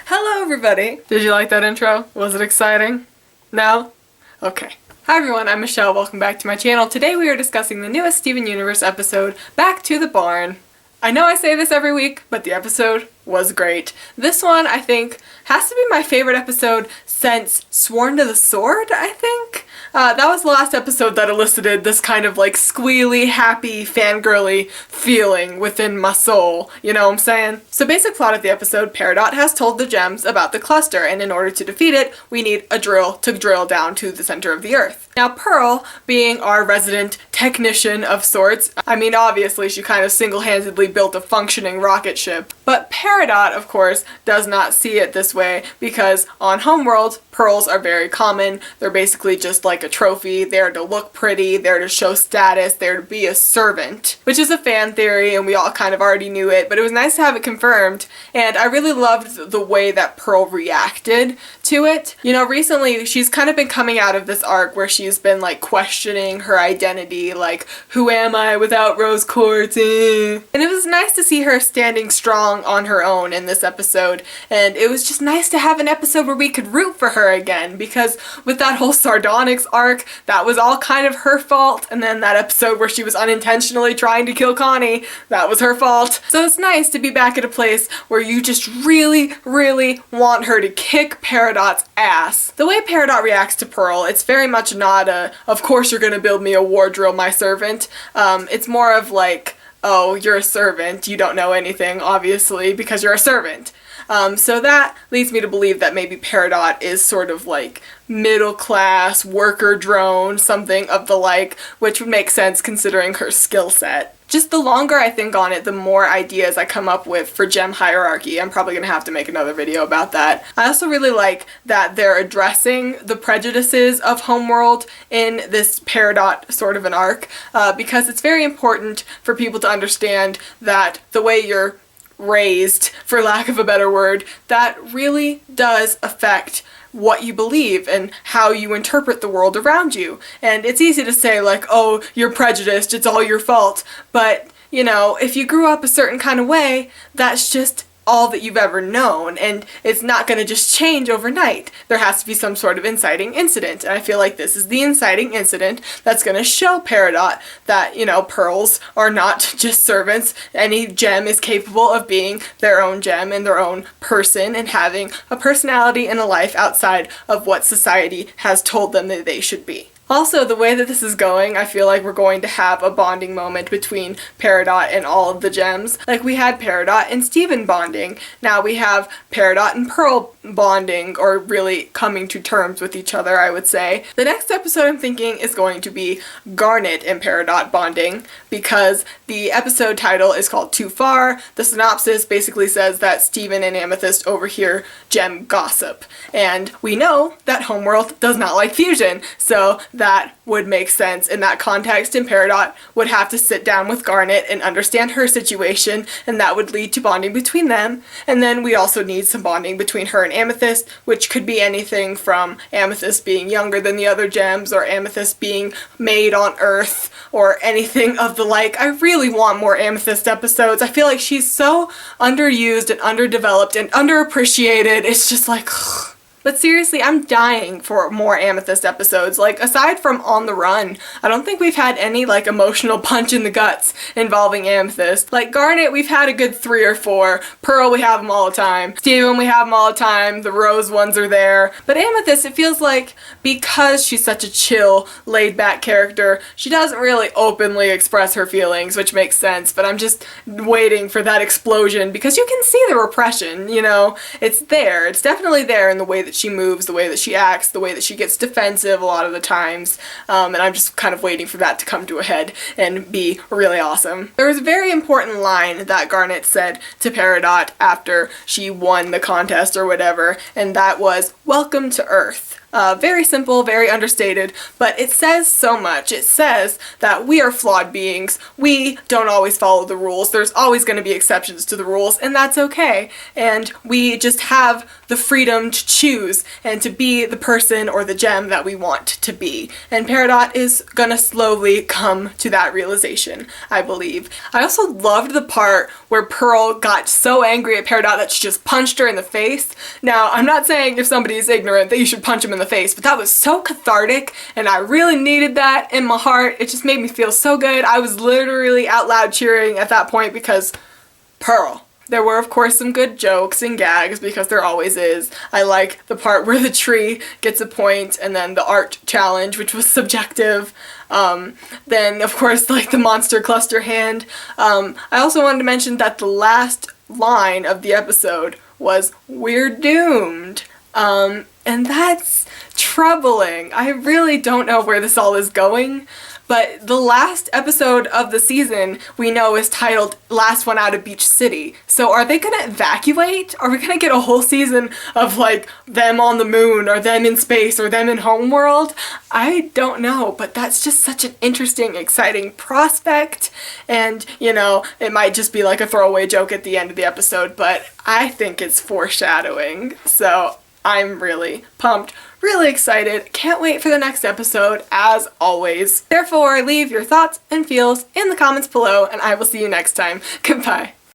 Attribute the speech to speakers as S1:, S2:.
S1: Hello everybody! Did you like that intro? Was it exciting? No? Okay. Hi everyone, I'm Michelle, welcome back to my channel. Today we are discussing the newest Steven Universe episode, Back to the Barn. I know I say this every week, but the episode was great. This one, I think, has to be my favorite episode since Sworn to the Sword, I think? That was the last episode that elicited this kind of like squealy, happy, fangirly feeling within my soul. You know what I'm saying? So basic plot of the episode, Peridot has told the gems about the cluster, and in order to defeat it, we need a drill to drill down to the center of the earth. Now Pearl, being our resident technician of sorts, I mean obviously she kind of single-handedly built a functioning rocket ship, but Peridot, of course, does not see it this way because on Homeworld, pearls are very common. They're basically just like a trophy, there to look pretty, there to show status, there to be a servant, which is a fan theory and we all kind of already knew it, but it was nice to have it confirmed, and I really loved the way that Pearl reacted to it. You know, recently she's kind of been coming out of this arc where she's been like questioning her identity, like, who am I without rose quartz? And it was nice to see her standing strong on her own in this episode, and it was just nice to have an episode where we could root for her again, because with that whole Sardonyx arc, that was all kind of her fault, and then that episode where she was unintentionally trying to kill Connie, that was her fault. So it's nice to be back at a place where you just really, really want her to kick Peridot's ass. The way Peridot reacts to Pearl, it's very much not a, of course you're gonna build me a war drill, my servant. It's more of like, oh, you're a servant, you don't know anything, obviously, because you're a servant. So that leads me to believe that maybe Peridot is sort of like middle class, worker drone, something of the like, which would make sense considering her skill set. Just the longer I think on it, the more ideas I come up with for gem hierarchy. I'm probably gonna have to make another video about that. I also really like that they're addressing the prejudices of Homeworld in this Peridot sort of an arc, because it's very important for people to understand that the way you're raised, for lack of a better word, that really does affect what you believe and how you interpret the world around you. And it's easy to say like, oh, you're prejudiced, it's all your fault, but you know, if you grew up a certain kind of way, that's just all that you've ever known, and it's not going to just change overnight. There has to be some sort of inciting incident, and I feel like this is the inciting incident that's going to show Peridot that, you know, pearls are not just servants. Any gem is capable of being their own gem and their own person and having a personality and a life outside of what society has told them that they should be. Also, the way that this is going, I feel like we're going to have a bonding moment between Peridot and all of the gems. Like we had Peridot and Steven bonding. Now we have Peridot and Pearl bonding, or really coming to terms with each other, I would say. The next episode I'm thinking is going to be Garnet and Peridot bonding, because the episode title is called Too Far. The synopsis basically says that Steven and Amethyst overhear gem gossip. And we know that Homeworld does not like fusion, so that would make sense in that context, and Peridot would have to sit down with Garnet and understand her situation, and that would lead to bonding between them. And then we also need some bonding between her and Amethyst, which could be anything from Amethyst being younger than the other gems, or Amethyst being made on Earth, or anything of the like. I really want more Amethyst episodes. I feel like she's so underused and underdeveloped and underappreciated. It's just like, ugh. But seriously, I'm dying for more Amethyst episodes. Like, aside from On the Run, I don't think we've had any, like, emotional punch in the guts involving Amethyst. Like, Garnet, we've had a good 3 or 4. Pearl, we have them all the time. Steven, we have them all the time. The Rose ones are there. But Amethyst, it feels like because she's such a chill, laid-back character, she doesn't really openly express her feelings, which makes sense, but I'm just waiting for that explosion because you can see the repression, you know? It's there. It's definitely there in the way that she moves, the way that she acts, the way that she gets defensive a lot of the times, and I'm just kind of waiting for that to come to a head and be really awesome. There was a very important line that Garnet said to Peridot after she won the contest or whatever, and that was, "Welcome to Earth." Very simple, very understated, but it says so much. It says that we are flawed beings. We don't always follow the rules. There's always going to be exceptions to the rules, and that's okay. And we just have the freedom to choose and to be the person or the gem that we want to be. And Peridot is gonna slowly come to that realization, I believe. I also loved the part where Pearl got so angry at Peridot that she just punched her in the face. Now, I'm not saying if somebody is ignorant that you should punch them in the face, but that was so cathartic, and I really needed that in my heart. It just made me feel so good. I was literally out loud cheering at that point because Pearl. There were, of course, some good jokes and gags, because there always is. I like the part where the tree gets a point, and then the art challenge, which was subjective. Then, of course, like the monster cluster hand. I also wanted to mention that the last line of the episode was, "We're doomed." And that's troubling. I really don't know where this all is going. But the last episode of the season, we know, is titled Last One Out of Beach City. So are they gonna evacuate? Are we gonna get a whole season of, like, them on the moon, or them in space, or them in homeworld? I don't know, but that's just such an interesting, exciting prospect. And, you know, it might just be like a throwaway joke at the end of the episode, but I think it's foreshadowing. So I'm really pumped. Really excited. Can't wait for the next episode, as always. Therefore, leave your thoughts and feels in the comments below, and I will see you next time. Goodbye.